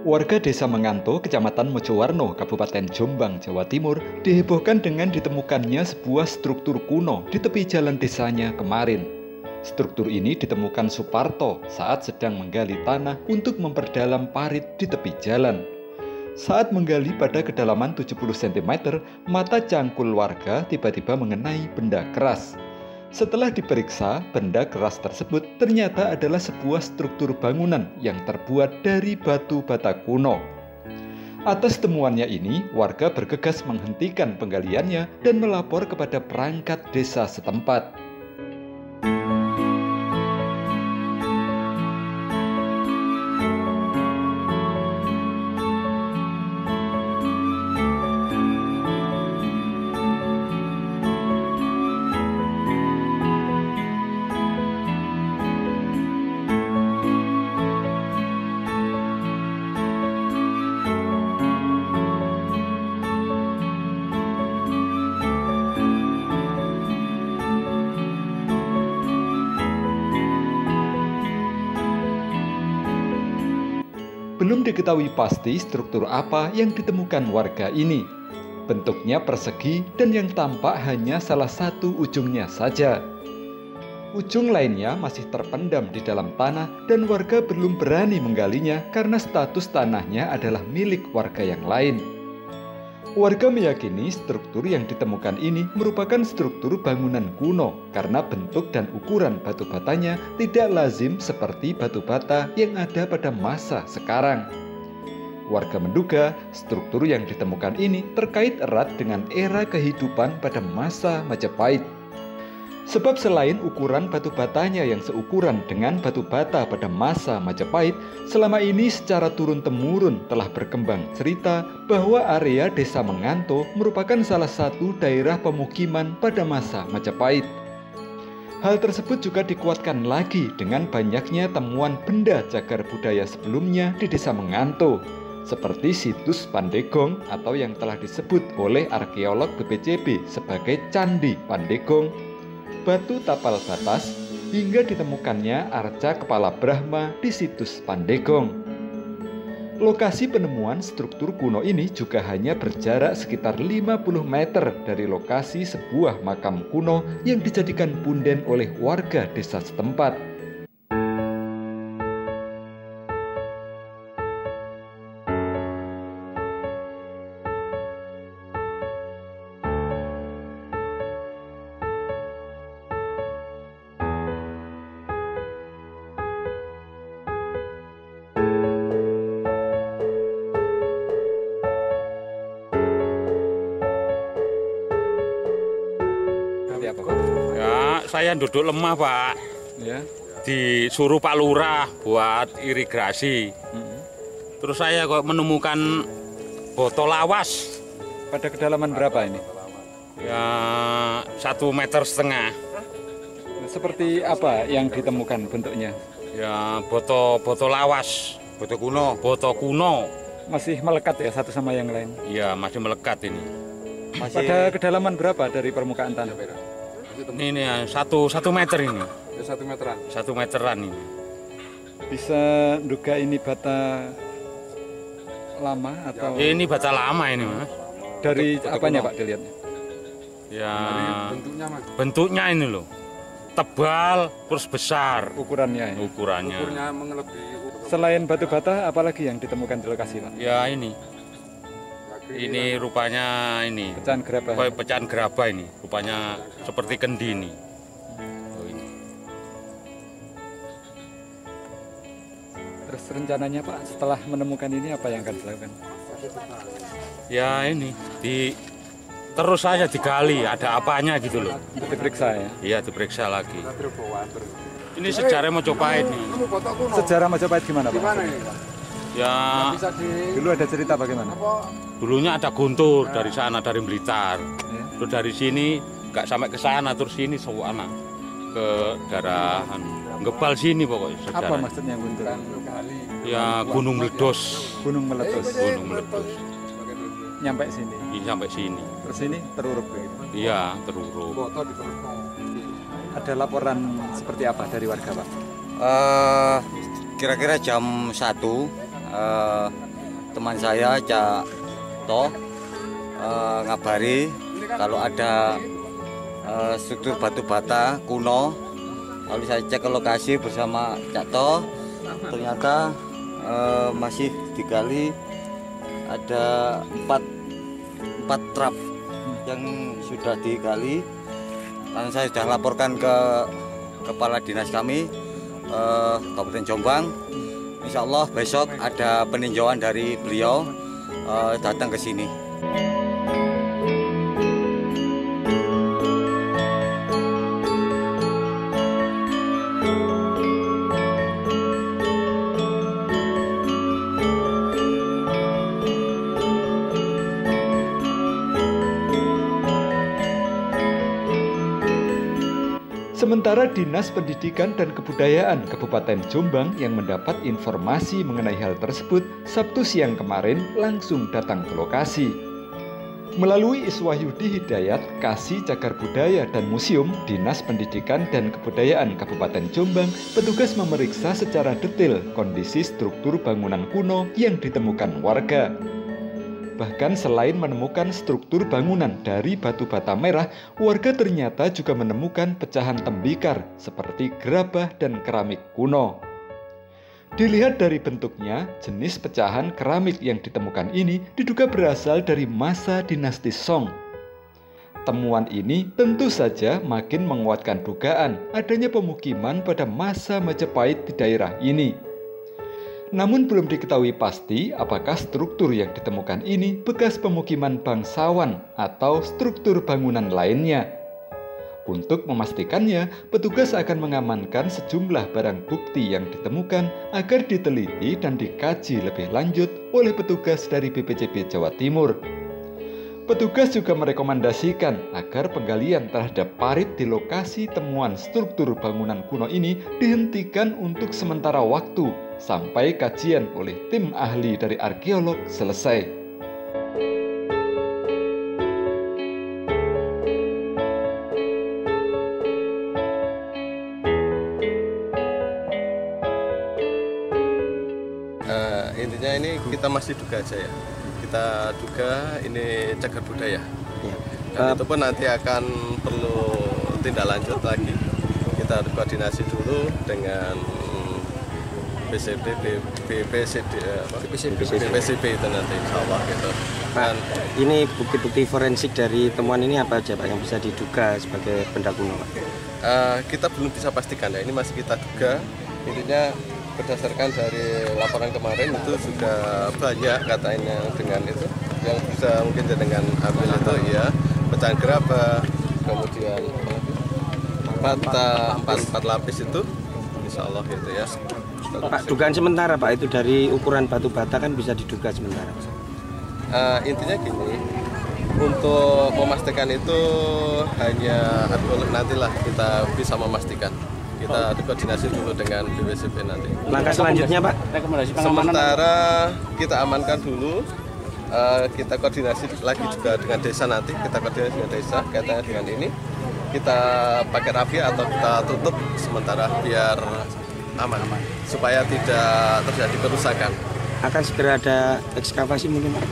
Warga Desa Menganto, Kecamatan Mojowarno, Kabupaten Jombang, Jawa Timur, dihebohkan dengan ditemukannya sebuah struktur kuno di tepi jalan desanya kemarin. Struktur ini ditemukan Suparto saat sedang menggali tanah untuk memperdalam parit di tepi jalan. Saat menggali pada kedalaman 70 cm, mata cangkul warga tiba-tiba mengenai benda keras. Setelah diperiksa, benda keras tersebut ternyata adalah sebuah struktur bangunan yang terbuat dari batu bata kuno. Atas temuannya ini, warga bergegas menghentikan penggaliannya dan melapor kepada perangkat desa setempat. Belum diketahui pasti struktur apa yang ditemukan warga ini. Bentuknya persegi dan yang tampak hanya salah satu ujungnya saja. Ujung lainnya masih terpendam di dalam tanah dan warga belum berani menggalinya karena status tanahnya adalah milik warga yang lain. Warga meyakini struktur yang ditemukan ini merupakan struktur bangunan kuno karena bentuk dan ukuran batu batanya tidak lazim seperti batu bata yang ada pada masa sekarang. Warga menduga struktur yang ditemukan ini terkait erat dengan era kehidupan pada masa Majapahit. Sebab selain ukuran batu batanya yang seukuran dengan batu bata pada masa Majapahit, selama ini secara turun-temurun telah berkembang cerita bahwa area Desa Menganto merupakan salah satu daerah pemukiman pada masa Majapahit. Hal tersebut juga dikuatkan lagi dengan banyaknya temuan benda cagar budaya sebelumnya di Desa Menganto, seperti situs Pandegong atau yang telah disebut oleh arkeolog BPCB sebagai Candi Pandegong, batu tapal batas, hingga ditemukannya arca kepala Brahma di situs Pandegong. Lokasi penemuan struktur kuno ini juga hanya berjarak sekitar 50 meter dari lokasi sebuah makam kuno yang dijadikan punden oleh warga desa setempat. Ya, saya duduk lemah, Pak. Ya. Disuruh Pak Lurah buat irigasi. Terus saya kok menemukan botol lawas. Pada kedalaman berapa ini? Ya, 1,5 meter. Seperti apa yang ditemukan bentuknya? Ya, botol lawas. Botol kuno. Masih melekat ya satu sama yang lain? Ya, masih melekat ini. Pada kedalaman berapa dari permukaan tanah? Ini ya, 1 meter ini. 1 meteran. 1 meteran ini. Bisa duga ini bata lama atau? Ini bata lama ini, Mas. Dari Bata apanya kuno. Pak dilihatnya? Ya, Bentuknya, Mas. bentuknya ini loh. Tebal terus besar Ukurannya ya? ukurannya. Ukurnya melebihi Selain batu bata, apa lagi yang ditemukan di lokasi Pak? Ya ini. Ini rupanya ini. Pecahan gerabah. Kayak pecahan gerabah ini. Rupanya seperti kendi ini. Oh, ini. Terus rencananya Pak, setelah menemukan ini apa yang akan dilakukan? Ya ini terus saja digali ada apanya gitu loh. Untuk diperiksa ya? Iya diperiksa lagi. Ini sejarah Majapahit nih. Sejarah Majapahit gimana Pak? Gimana ini? Ya Bisa di Dulu ada cerita bagaimana? dulunya ada guntur dari sana dari Blitar. Ya. Terus dari sini nggak sampai ke sana terus sini sana ke daerah Gebal sini pokoknya Apa sejarah. maksudnya guntur? Ya gunung meledos. Gunung meletus. Gunung meledos. Nyampe sini. Ini sampai sini. Terus ini teruruk begitu. Iya teruruk. botol di perut. Ada laporan seperti apa dari warga Pak? Kira-kira jam 1 teman saya Cak Toh ngabari kalau ada struktur batu bata kuno. Lalu saya cek ke lokasi bersama Cak Toh, ternyata masih digali ada 4 trap yang sudah digali. Dan saya sudah laporkan ke kepala dinas kami Kabupaten Jombang. Insya Allah besok ada peninjauan dari beliau datang ke sini. Sementara Dinas Pendidikan dan Kebudayaan Kabupaten Jombang yang mendapat informasi mengenai hal tersebut Sabtu siang kemarin langsung datang ke lokasi. Melalui Iswahyudi Hidayat, Kasih Cagar Budaya dan Museum, Dinas Pendidikan dan Kebudayaan Kabupaten Jombang, petugas memeriksa secara detail kondisi struktur bangunan kuno yang ditemukan warga. Bahkan selain menemukan struktur bangunan dari batu bata merah, warga ternyata juga menemukan pecahan tembikar seperti gerabah dan keramik kuno. Dilihat dari bentuknya, jenis pecahan keramik yang ditemukan ini diduga berasal dari masa dinasti Song. Temuan ini tentu saja makin menguatkan dugaan adanya pemukiman pada masa Majapahit di daerah ini. Namun belum diketahui pasti apakah struktur yang ditemukan ini bekas pemukiman bangsawan atau struktur bangunan lainnya. Untuk memastikannya, petugas akan mengamankan sejumlah barang bukti yang ditemukan agar diteliti dan dikaji lebih lanjut oleh petugas dari BPCB Jawa Timur. Petugas juga merekomendasikan agar penggalian terhadap parit di lokasi temuan struktur bangunan kuno ini dihentikan untuk sementara waktu sampai kajian oleh tim ahli dari arkeolog selesai. Intinya ini kita masih duga aja ya. Kita duga ini cagar budaya. Dan itu pun nanti akan perlu tindak lanjut lagi. Kita harus koordinasi dulu dengan BPCB itu nanti insya Allah gitu. Pak, ini bukti-bukti forensik dari temuan ini apa aja Pak yang bisa diduga sebagai benda kuno Pak? Kita belum bisa pastikan ya, ini masih kita duga. Intinya berdasarkan dari laporan kemarin itu juga banyak katanya dengan itu yang bisa mungkin dengan ambil itu ya pecahan gerabah, kemudian bata 4 lapis itu insya Allah gitu ya. Pak, dugaan sementara Pak itu dari ukuran batu bata kan bisa diduga sementara. Intinya gini, untuk memastikan itu hanya arkeolog nantilah kita bisa memastikan. Kita koordinasi dulu dengan BPCB nanti. Langkah selanjutnya Pak? Sementara kita amankan dulu, kita koordinasi lagi juga dengan desa nanti. Kita koordinasi dengan desa kaitannya dengan ini. Kita pakai rafia atau kita tutup sementara biar aman, supaya tidak terjadi kerusakan. Akan segera ada ekskavasi mungkin Pak?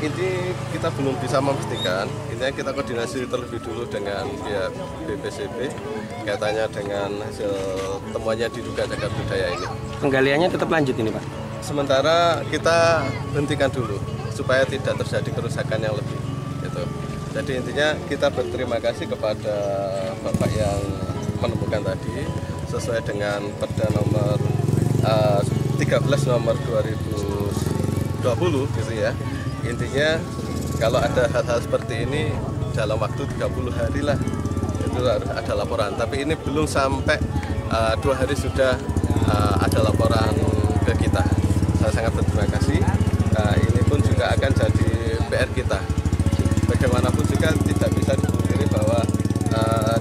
Ini kita belum bisa memastikan. Intinya kita koordinasi terlebih dulu dengan pihak BPCB kaitannya dengan hasil temuannya diduga cagar budaya ini. Penggaliannya tetap lanjut ini Pak? Sementara kita hentikan dulu supaya tidak terjadi kerusakan yang lebih. Gitu. Jadi intinya kita berterima kasih kepada Bapak yang menemukan tadi sesuai dengan Perda nomor 13 nomor 2020 gitu ya. Intinya kalau ada hal-hal seperti ini dalam waktu 30 hari lah itu harus ada laporan. Tapi ini belum sampai 2 hari sudah ada laporan ke kita. Saya sangat berterima kasih. Ini pun juga akan jadi PR kita. Bagaimanapun juga tidak bisa dipungkiri bahwa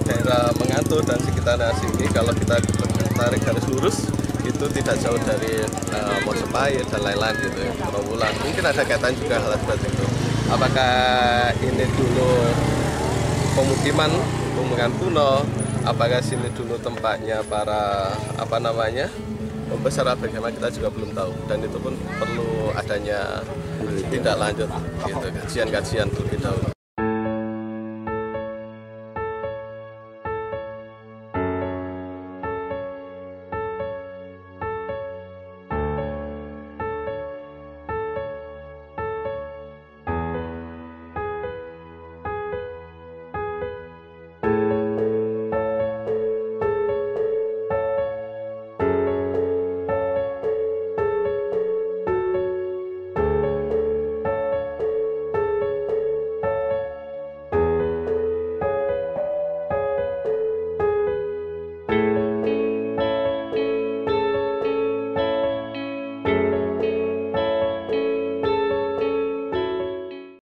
daerah Mengantuk dan sekitarnya sini kalau kita tarik garis lurus itu tidak jauh dari Mojopahit dan lain-lain gitu ya, Trawulan. Mungkin ada kaitan juga hal seperti itu. Apakah ini dulu pemukiman kuno? Apakah sini dulu tempatnya para Besaran bagaimana kita juga belum tahu, dan itu pun perlu adanya tindak lanjut gitu, kajian-kajian terlebih dahulu.